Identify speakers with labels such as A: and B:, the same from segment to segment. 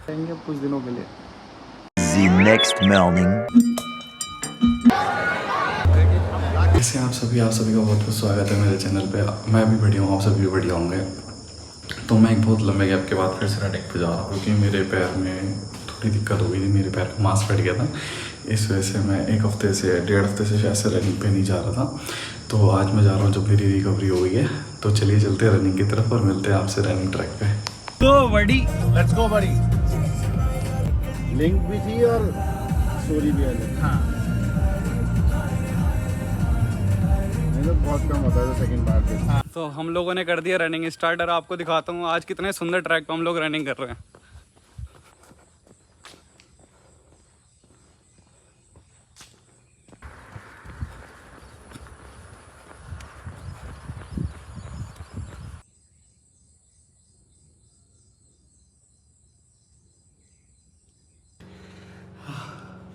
A: रहेंगे कुछ दिनों के लिए।
B: The next morning.
C: कैसे हैं आप सभी का बहुत बहुत स्वागत है मेरे चैनल पे। मैं भी बढ़िया हूँ, आप सभी भी बढ़िया होंगे। तो मैं एक बहुत लंबे गैप के बाद फिर से रनिंग पे जा रहा हूँ क्योंकि मेरे पैर में थोड़ी दिक्कत हो गई थी। मेरे पैर में मांस फट गया था, इस वजह से मैं एक हफ्ते से 1.5 हफ्ते से शायद से रनिंग पे नहीं जा रहा था। तो आज मैं जा रहा हूँ जब मेरी रिकवरी हो गई है। तो चलिए चलते हैं रनिंग की तरफ और मिलते हैं आपसे रनिंग ट्रैक पे।
A: तो बड़ी
D: लेट्स गो बड़ी। लिंक भी थी और स्टोरी भी अलग।
A: हाँ,
D: नहीं तो बहुत कम होता है सेकंड बार पे।
A: तो हम लोगों ने कर दिया रनिंग स्टार्ट और आपको दिखाता हूँ आज कितने सुंदर ट्रैक पे हम लोग रनिंग कर रहे हैं।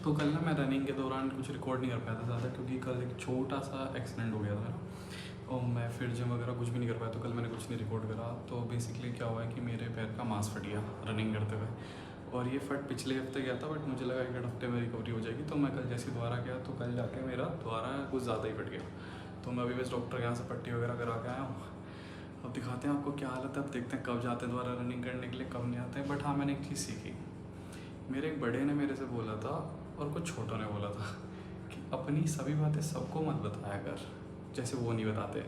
A: तो कल ना मैं रनिंग के दौरान कुछ रिकॉर्ड नहीं कर पाया था ज़्यादा क्योंकि कल एक छोटा सा एक्सीडेंट हो गया था मेरा और मैं फिर जिम वगैरह कुछ भी नहीं कर पाया। तो कल मैंने कुछ नहीं रिकॉर्ड करा। तो बेसिकली क्या हुआ है कि मेरे पैर का मांस फट गया रनिंग करते हुए और ये फट पिछले हफ्ते गया था, बट मुझे लगा 1 हफ्ते में रिकवरी हो जाएगी। तो मैं कल जैसे दोबारा गया तो कल जाके मेरा दोबारा कुछ ज़्यादा ही फट गया। तो मैं अभी बस डॉक्टर के यहाँ से पट्टी वगैरह करा के आया हूँ। अब दिखाते हैं आपको क्या हालत है। अब देखते हैं कब जाते हैं दोबारा रनिंग करने के लिए, कब नहीं आते हैं। बट हाँ, मैंने एक चीज़ सीखी। मेरे एक बड़े ने मेरे से बोला था और कुछ छोटों ने बोला था कि अपनी सभी बातें सबको मत बताया कर, जैसे वो नहीं बताते।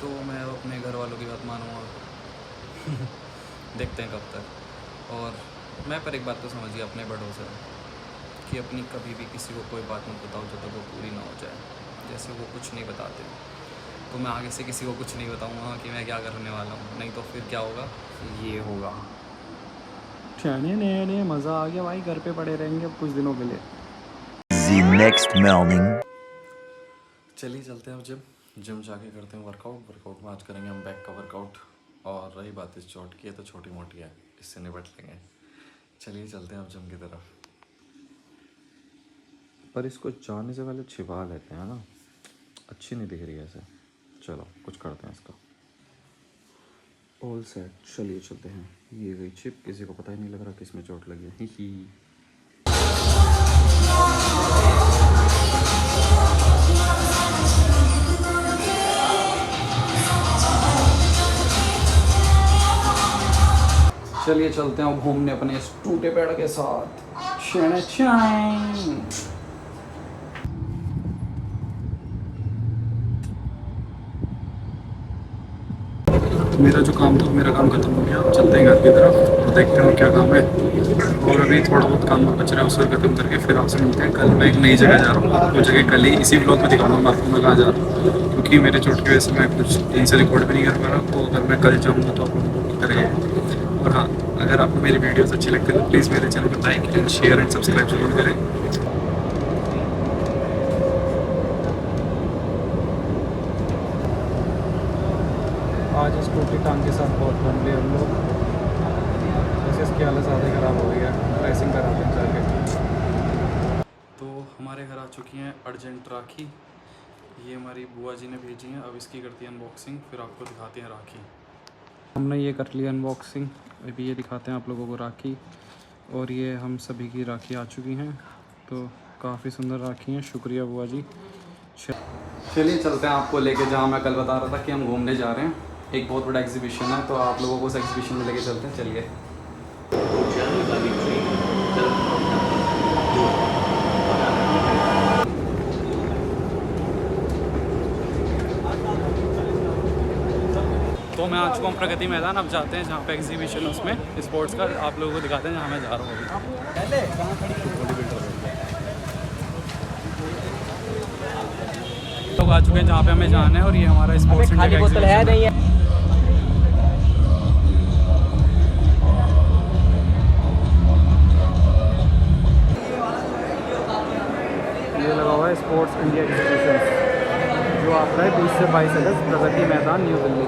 A: तो मैं अपने घर वालों की बात मानूंगा। देखते हैं कब तक। और मैं पर एक बात तो समझिए अपने बड़ों से कि अपनी कभी भी किसी को कोई बात मत बताओ जब तक वो पूरी ना हो जाए। जैसे वो कुछ नहीं बताते तो मैं आगे से किसी को कुछ नहीं बताऊंगा कि मैं क्या करने वाला हूँ, नहीं तो फिर क्या होगा, ये होगा। चने ने मज़ा आ गया भाई, घर पे पड़े रहेंगे अब कुछ दिनों के लिए।
B: The next morning.
C: चलिए चलते हैं अब जिम जाके करते हैं वर्कआउट में आज करेंगे हम बैक का वर्कआउट। और रही बात इस चोट की है तो छोटी मोटी है, इससे निपट लेंगे। चलिए चलते हैं अब जिम की तरफ। पर इसको जाने से पहले छिपा लेते हैं ना, अच्छी नहीं दिख रही है ऐसे। चलो कुछ करते हैं इसका। ऑल सेट, चलिए चलते हैं। ये गई चिप, किसी को पता ही नहीं लग रहा किस में चोट लगी है। ही
A: चलिए चलते हैं घूमने अपने इस टूटे पेड़ के साथ। शेने चाय। मेरा जो काम था मेरा काम खत्म हो गया। अब चलते हैं घर की तरफ और देखते हैं क्या काम है। और अभी थोड़ा बहुत काम बच रहा है, उसको खत्म करके फिर आपसे मिलते हैं। कल मैं एक नई जगह जा रहा हूँ, वो जगह कल ही इसी ब्लॉग में दिखाऊंगा मैं आपको मैं कहाँ जा रहा हूँ, क्योंकि मेरे चोट की वजह से मैं कुछ दिन से रिकॉर्ड भी नहीं कर पा रहा। तो अगर मैं कल जाऊँगा तो आप लोगों को करेंगे। और हाँ, अगर आपको मेरी वीडियोज़ अच्छी लगती है तो प्लीज़ मेरे चैनल को like and share and subscribe जरूर करें। आज इस टूटी टांग के साथ बहुत बन गए हम लोग। वैसे इसकी हालत ज़्यादा ख़राब हो गई है, ड्रेसिंग कराते हैं जाके। तो हमारे घर आ चुकी हैं अर्जेंट राखी। ये हमारी बुआ जी ने भेजी हैं। अब इसकी करती है अनबॉक्सिंग, फिर आपको दिखाते हैं राखी। हमने ये कर लिया अनबॉक्सिंग, अभी ये दिखाते हैं आप लोगों को राखी। और ये हम सभी की राखी आ चुकी हैं। तो काफ़ी सुंदर राखी हैं, शुक्रिया बुआ जी। चलिए चलते हैं आपको लेके जहाँ मैं कल बता रहा था कि हम घूमने जा रहे हैं। एक बहुत बड़ा एग्जीबिशन है, तो आप लोगों को उस एग्जीबिशन में लेके चलते हैं। चलिए। तो मैं आ चुका हूँ प्रगति मैदान। अब जाते हैं जहाँ पे एग्जीबिशन है उसमें स्पोर्ट्स का, आप लोगों को दिखाते हैं जहाँ मैं जा रहा हूँ अभी। लोग आ चुके हैं जहाँ पे हमें जाना है और ये हमारा स्पोर्ट्स इंडिया का एग्जीबिशन है। ये लगा हुआ है स्पोर्ट्स इंडिया एग्जीबिशन, जो आपका है 20 से 22 अगस्त, प्रगति मैदान, न्यू दिल्ली।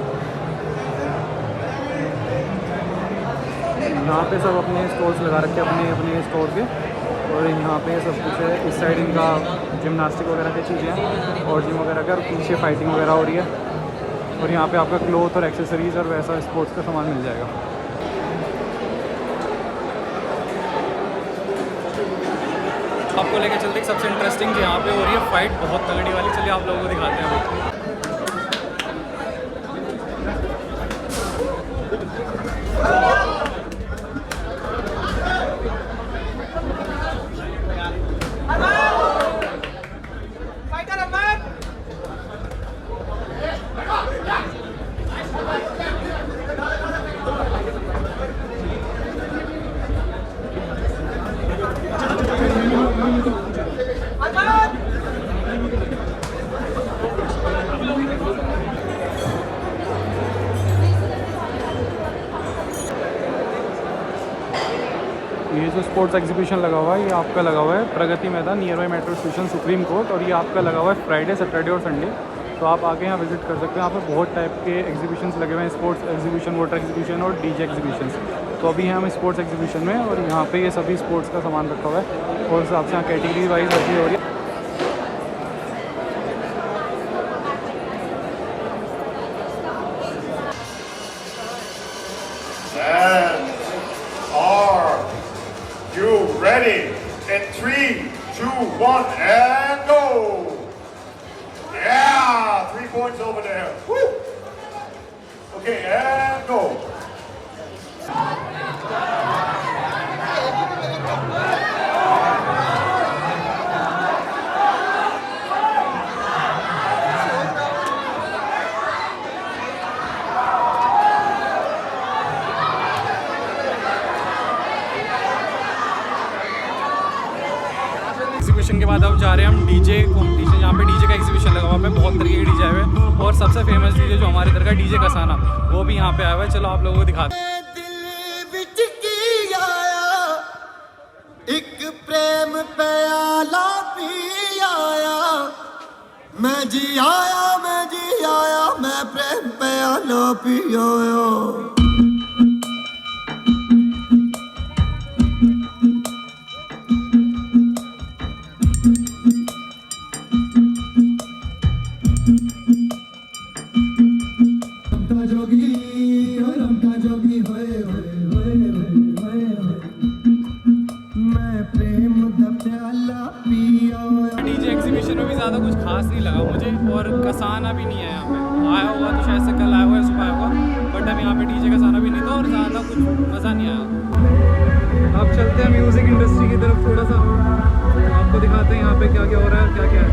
A: यहाँ पे सब अपने स्टॉल्स लगा रखे हैं, अपने अपने स्टोर के। और यहाँ पे सब कुछ है। इस साइड इनका जिमनास्टिक वगैरह की चीज़ें हैं और जिम वगैरह का, और पीछे फाइटिंग वगैरह हो रही है। और यहाँ पे आपका क्लोथ और एक्सेसरीज़ और वैसा स्पोर्ट्स का सामान मिल जाएगा। आपको लेके चलते हैं सबसे इंटरेस्टिंग यहाँ पे हो रही है फाइट बहुत तगड़ी वाली। चलिए आप लोगों को दिखाते हैं अभी। ये जो स्पोर्ट्स एग्जीबिशन लगा हुआ है ये आपका लगा हुआ है Pragati Maidan near by metro station supreme court, और ये आपका लगा हुआ है फ्राइडे सैटरडे और संडे। तो आप आके यहाँ विजिट कर सकते हैं। यहाँ पे बहुत टाइप के एग्जीबिशंस लगे हुए हैं, स्पोर्ट्स एग्जीबिशन, वाटर एग्जीबिशन और डीजे एग्जीबिशंस। तो अभी हम स्पोर्ट्स एग्जीबिशन में, और यहाँ पे ये सभी स्पोर्ट्स का सामान रखा हुआ है और उस हिसाब से यहाँ कैटेगरी वाइज रखी हो रही है।
E: You ready? In 3, 2, 1, and go! Yeah! 3 points over there. Woo! Okay, and go.
A: Exhibition के बाद अब जा रहे हैं हम डीजे कॉम्पिटिशन। यहाँ पे डीजे का एग्जीबिशन लगा हुआ है, बहुत तरीके के डीजे आए हुए हैं और सबसे फेमस डीजे जो हमारे इधर का डीजे कसाना, वो भी यहाँ पे आया हुआ है। चलो आप लोगों को दिखाते हैं।
F: एक प्रेम प्याला पी आया, मैं जी आया, मैं जी आया, मैं प्रेम प्याला पी आया।
A: डीजे एग्जीबिशन में भी ज़्यादा कुछ खास नहीं लगा मुझे, और कसाना भी नहीं है यहाँ पे। आया हुआ तो शायद से कल आया हुआ है, सुबह आया हुआ, बट अब यहाँ पे डीजे कसाना भी नहीं था और ज़्यादा कुछ मज़ा नहीं आया। अब चलते हैं म्यूज़िक इंडस्ट्री की तरफ, थोड़ा सा आपको दिखाते हैं यहाँ पे क्या क्या हो रहा है, क्या क्या है।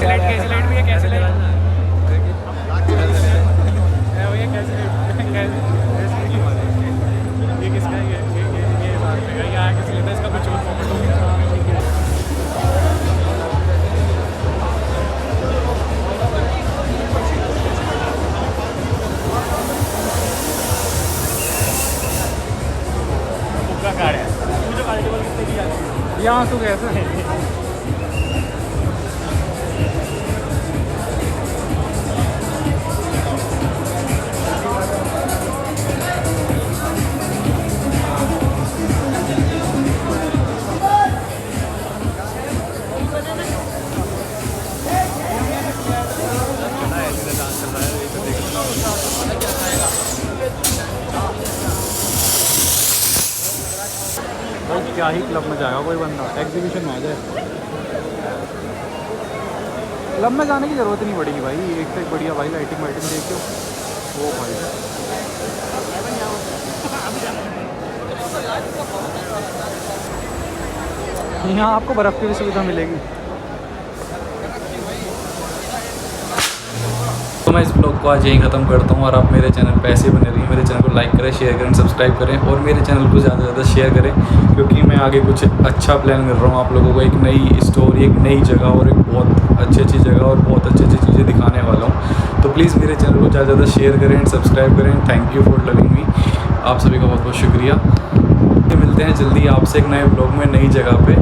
A: कैसे भी है, कैसे ये किसका है, ये बात है, यहाँ किस लेता है इसका कुछ यहाँ तो कैसे भाई क्या ही क्लब में जाएगा कोई बंदा, एग्जीबिशन में आ जाए। क्लब में जाने की ज़रूरत नहीं पड़ेगी भाई, एक से एक बढ़िया भाई लाइटिंग वाइटिंग देखो वो भाई। यहाँ आपको बर्फ़ की भी सुविधा मिलेगी।
C: तो मैं इस ब्लॉग को आज यहीं ख़त्म करता हूँ, और आप मेरे चैनल पे ऐसे बने रहिए। मेरे चैनल को लाइक करें, शेयर करें, सब्सक्राइब करें, और मेरे चैनल को ज़्यादा से ज़्यादा शेयर करें, क्योंकि मैं आगे कुछ अच्छा प्लान कर रहा हूँ आप लोगों को, एक नई स्टोरी, एक नई जगह और एक बहुत अच्छी जगह और बहुत अच्छी चीज़ें दिखाने वाला हूँ। तो प्लीज़ मेरे चैनल को ज़्यादा से ज़्यादा शेयर करें एंड सब्सक्राइब करें। Thank you for loving me. आप सभी का बहुत बहुत शुक्रिया। मिलते हैं जल्दी आपसे एक नए ब्लॉग में नई जगह पे।